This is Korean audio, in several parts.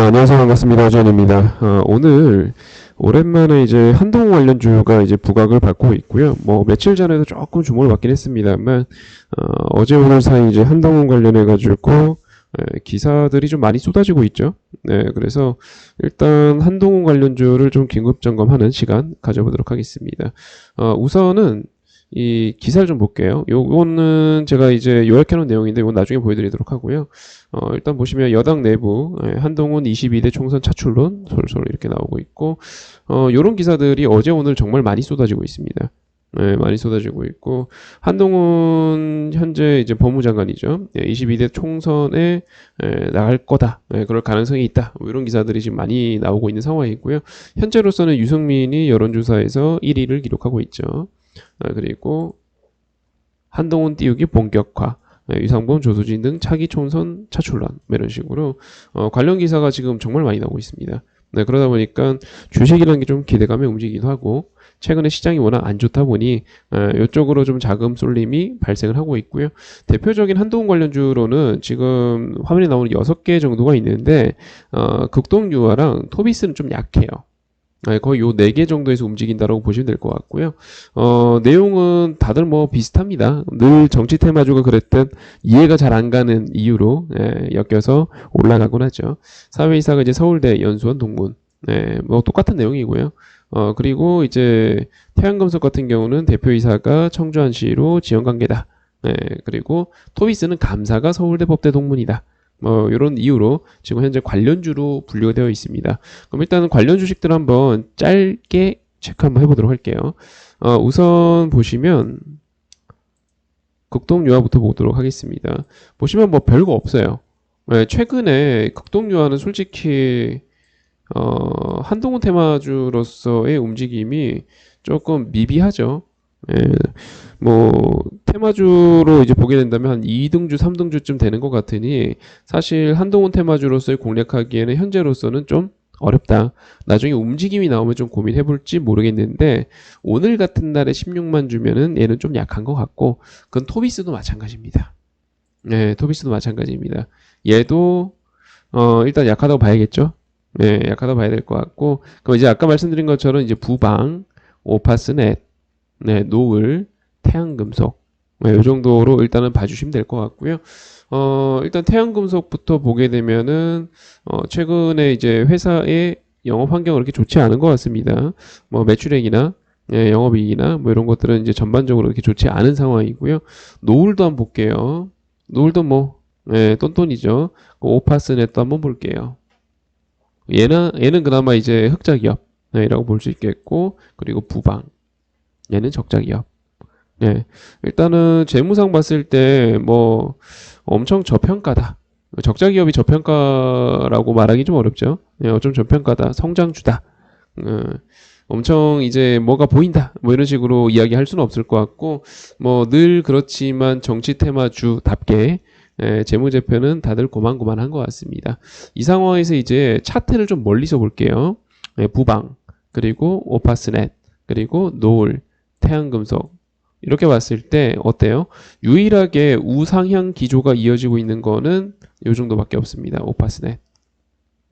안녕하세요. 반갑습니다. 전입니다. 오늘 오랜만에 이제 한동훈 관련주가 이제 부각을 받고 있고요. 뭐 며칠 전에도 조금 주목을 받긴 했습니다만 어제 오늘 사이 이제 한동훈 관련해 가지고 기사들이 좀 많이 쏟아지고 있죠. 네, 그래서 일단 한동훈 관련주를 좀 긴급 점검하는 시간 가져보도록 하겠습니다. 우선은 이 기사를 좀 볼게요. 요거는 제가 이제 요약해 놓은 내용인데 이건 나중에 보여드리도록 하고요. 일단 보시면 여당 내부 한동훈 22대 총선 차출론 솔솔 이렇게 나오고 있고 요런 기사들이 어제 오늘 정말 많이 쏟아지고 있습니다. 네, 많이 쏟아지고 있고 한동훈 현재 이제 법무장관이죠. 22대 총선에 나갈 거다. 그럴 가능성이 있다. 뭐 이런 기사들이 지금 많이 나오고 있는 상황이고요. 현재로서는 유승민이 여론조사에서 1위를 기록하고 있죠. 그리고 한동훈 띄우기 본격화, 유상범, 조수진 등 차기 총선 차출론 이런 식으로 관련 기사가 지금 정말 많이 나오고 있습니다. 네, 그러다 보니까 주식이라는 게 좀 기대감에 움직이기도 하고 최근에 시장이 워낙 안 좋다 보니 이쪽으로 좀 자금 쏠림이 발생을 하고 있고요. 대표적인 한동훈 관련주로는 지금 화면에 나오는 6개 정도가 있는데 극동유화랑 토비스는 좀 약해요. 거의 요 4개 정도에서 움직인다라고 보시면 될 것 같고요. 내용은 다들 뭐 비슷합니다. 늘 정치 테마주가 그랬듯 이해가 잘 안 가는 이유로 엮여서 올라가곤 하죠. 사회이사가 이제 서울대 연수원 동문. 뭐 똑같은 내용이고요. 그리고 이제 태양금속 같은 경우는 대표이사가 청주안시로 지원관계다. 그리고 토비스는 감사가 서울대 법대 동문이다. 뭐 이런 이유로 지금 현재 관련주로 분류가 되어 있습니다. 그럼 일단은 관련 주식들 한번 짧게 체크 한번 해보도록 할게요. 우선 보시면 극동유화부터 보도록 하겠습니다. 보시면 뭐 별거 없어요. 최근에 극동유화는 솔직히 한동훈 테마주로서의 움직임이 조금 미비하죠. 뭐 테마주로 이제 보게 된다면 한 2등주, 3등주쯤 되는 것 같으니 사실 한동훈 테마주로서의 공략하기에는 현재로서는 좀 어렵다. 나중에 움직임이 나오면 좀 고민해볼지 모르겠는데 오늘 같은 날에 16만 주면은 얘는 좀 약한 것 같고 그건 토비스도 마찬가지입니다. 네, 토비스도 마찬가지입니다. 얘도 일단 약하다고 봐야겠죠. 네, 약하다고 봐야 될 것 같고 그럼 이제 아까 말씀드린 것처럼 이제 부방, 오파스넷, 노을, 태양금속 이 정도로 일단은 봐주시면 될 것 같고요. 일단 태양금속부터 보게 되면은 최근에 이제 회사의 영업 환경은 그렇게 좋지 않은 것 같습니다. 뭐 매출액이나 영업이익이나 뭐 이런 것들은 이제 전반적으로 그렇게 좋지 않은 상황이고요. 노을도 한번 볼게요. 노을도 뭐 똔똔이죠. 오파스넷도 한번 볼게요. 얘는 그나마 이제 흑자 기업이라고 볼 수 있겠고 그리고 부방 얘는 적자 기업. 네. 일단은 재무상 봤을 때 뭐 엄청 저평가다. 적자 기업이 저평가라고 말하기 좀 어렵죠. 좀 저평가다. 성장주다. 엄청 이제 뭐가 보인다. 뭐 이런 식으로 이야기할 수는 없을 것 같고 뭐 늘 그렇지만 정치 테마주답게 재무제표는 다들 고만고만한 것 같습니다. 이 상황에서 이제 차트를 좀 멀리서 볼게요. 부방 그리고 오파스넷 그리고 노을 태양금속 이렇게 봤을 때 어때요? 유일하게 우상향 기조가 이어지고 있는 거는 이 정도밖에 없습니다. 오파스넷.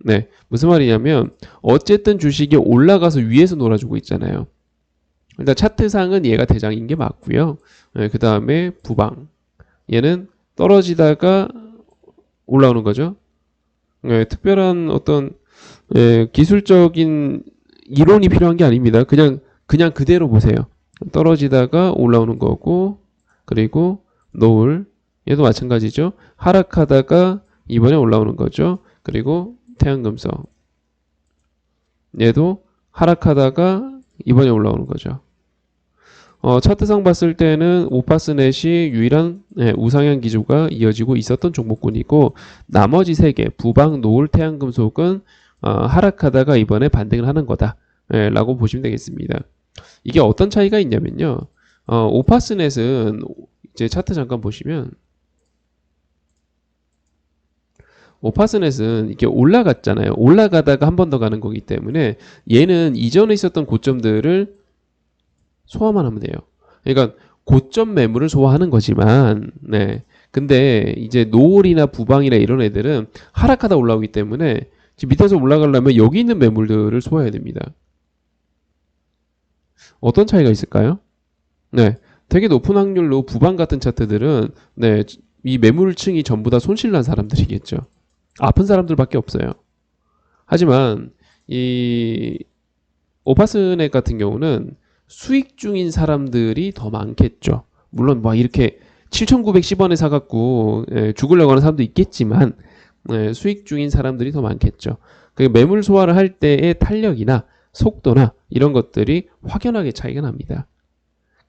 네, 무슨 말이냐면 어쨌든 주식이 올라가서 위에서 놀아주고 있잖아요. 일단 차트상은 얘가 대장인 게 맞고요. 그 다음에 부방. 얘는 떨어지다가 올라오는 거죠. 특별한 어떤 기술적인 이론이 필요한 게 아닙니다. 그냥 그대로 보세요. 떨어지다가 올라오는 거고 그리고 노을 얘도 마찬가지죠. 하락하다가 이번에 올라오는 거죠. 그리고 태양금속 얘도 하락하다가 이번에 올라오는 거죠. 차트상 봤을 때는 오파스넷이 유일한 우상향 기조가 이어지고 있었던 종목군이고 나머지 3개 부방, 노을, 태양금속은 하락하다가 이번에 반등을 하는 거다 라고 보시면 되겠습니다. 이게 어떤 차이가 있냐면요. 오파스넷은 이제 차트 잠깐 보시면 오파스넷은 이렇게 올라갔잖아요. 올라가다가 한 번 더 가는 거기 때문에 얘는 이전에 있었던 고점들을 소화만 하면 돼요. 그러니까 고점 매물을 소화하는 거지만 근데 이제 노을이나 부방이나 이런 애들은 하락하다 올라오기 때문에 지금 밑에서 올라가려면 여기 있는 매물들을 소화해야 됩니다. 어떤 차이가 있을까요? 네, 되게 높은 확률로 부방 같은 차트들은 네, 이 매물층이 전부 다 손실난 사람들이겠죠. 아픈 사람들밖에 없어요. 하지만 이 오파스넷 같은 경우는 수익 중인 사람들이 더 많겠죠. 물론 막 이렇게 7,910원에 사갖고 죽으려고 하는 사람도 있겠지만 수익 중인 사람들이 더 많겠죠. 그 매물 소화를 할 때의 탄력이나 속도나 이런 것들이 확연하게 차이가 납니다.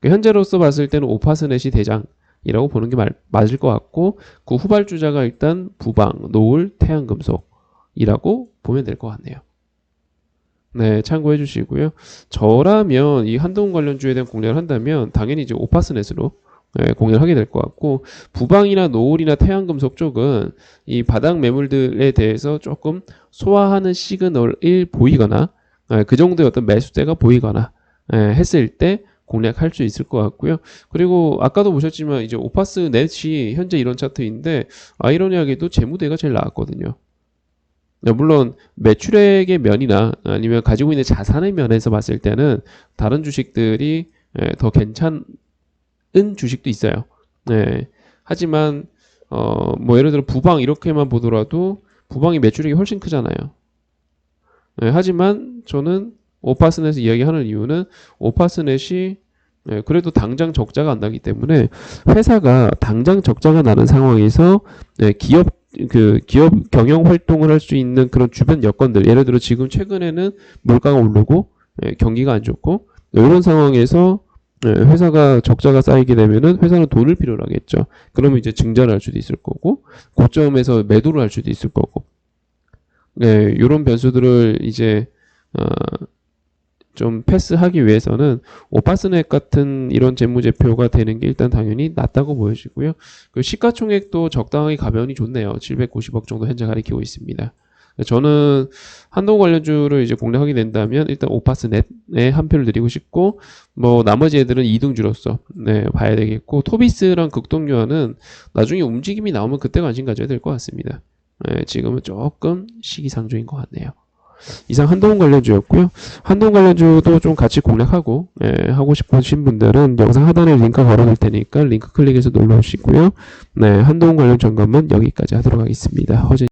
현재로서 봤을 때는 오파스넷이 대장이라고 보는 게 맞을 것 같고 그 후발주자가 일단 부방, 노을, 태양금속이라고 보면 될 것 같네요. 네, 참고해 주시고요. 저라면 이 한동훈 관련주에 대한 공략을 한다면 당연히 이제 오파스넷으로 공략을 하게 될 것 같고 부방이나 노을이나 태양금속 쪽은 이 바닥 매물들에 대해서 조금 소화하는 시그널이 보이거나 그 정도의 어떤 매수대가 보이거나 했을 때 공략할 수 있을 것 같고요. 그리고 아까도 보셨지만 이제 오파스넷이 현재 이런 차트인데 아이러니하게도 재무대가 제일 나왔거든요. 물론 매출액의 면이나 아니면 가지고 있는 자산의 면에서 봤을 때는 다른 주식들이 더 괜찮은 주식도 있어요. 하지만 뭐 예를 들어 부방 이렇게만 보더라도 부방이 매출액이 훨씬 크잖아요. 하지만 저는 오파스넷을 이야기하는 이유는 오파스넷이 그래도 당장 적자가 안 나기 때문에 회사가 당장 적자가 나는 상황에서 기업 경영 활동을 할 수 있는 그런 주변 여건들, 예를 들어 지금 최근에는 물가가 오르고 경기가 안 좋고 이런 상황에서 회사가 적자가 쌓이게 되면은 회사는 돈을 필요로 하겠죠. 그러면 이제 증자를 할 수도 있을 거고 고점에서 매도를 할 수도 있을 거고 이런 변수들을 이제 좀 패스하기 위해서는 오파스넷 같은 이런 재무제표가 되는 게 일단 당연히 낫다고 보여지고요. 그 시가총액도 적당하게 가벼우니 좋네요. 790억 정도 현재 가리키고 있습니다. 저는 한동 관련주를 이제 공략하게 된다면 일단 오파스넷에 한 표를 드리고 싶고 뭐 나머지 애들은 이등주로서 봐야 되겠고 토비스랑 극동유화는 나중에 움직임이 나오면 그때 관심 가져야 될 것 같습니다. 지금은 조금 시기상조인 것 같네요. 이상 한동훈 관련주였고요. 한동훈 관련주도 좀 같이 공략하고 하고 싶으신 분들은 영상 하단에 링크 걸어둘 테니까 링크 클릭해서 놀러 오시고요. 한동훈 관련 점검은 여기까지 하도록 하겠습니다. 허재